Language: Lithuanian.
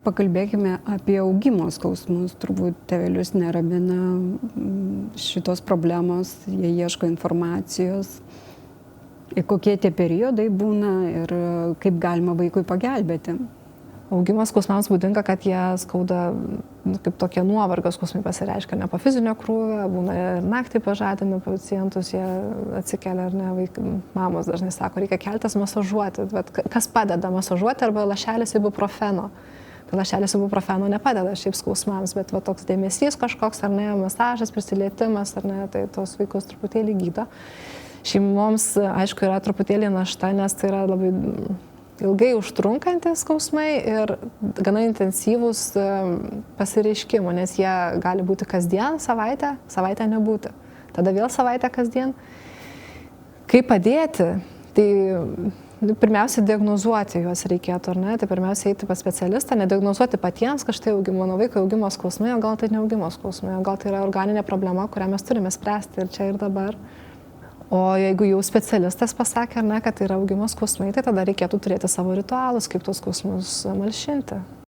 Pakalbėkime apie augimo skausmus. Turbūt tėvelius neramina šitos problemos, jie ieško informacijos. Ir kokie tie periodai būna ir kaip galima vaikui pagelbėti. Augimo skausmams būdinga, kad jie skauda kaip tokie nuovargio skausmai pasireiškia, ne po fizinio krūvio, būna ir naktį pažadina pacientus, jie atsikelia ar ne, mamos dažnai sako, reikia keltis masažuoti, bet kas padeda masažuoti arba lašelis ibuprofeno. Tai lašelis ibuprofeno nepadeda šiaip skausmams, bet va, toks dėmesys kažkoks ar ne, masažas, prisilietimas ar ne, tai tos vaikus truputėlį gydo. Šeimoms, aišku, yra truputėlį našta, nes tai yra labai ilgai užtrunkantys skausmai ir gana intensyvūs pasireiškimų, nes jie gali būti kasdien, savaitę nebūti. Tada vėl savaitę kasdien. Kaip padėti? Tai pirmiausia, diagnozuoti juos reikėtų, ar ne? Tai pirmiausia, eiti pas specialistą, nediagnozuoti patiems, kad štai mano vaiko augimo skausmai, o gal tai ne augimo skausmai, o gal tai yra organinė problema, kurią mes turime spręsti ir čia ir dabar. O jeigu jau specialistas pasakė, ar ne, kad tai yra augimo skausmai, tai tada reikėtų turėti savo ritualus, kaip tos skausmus malšinti.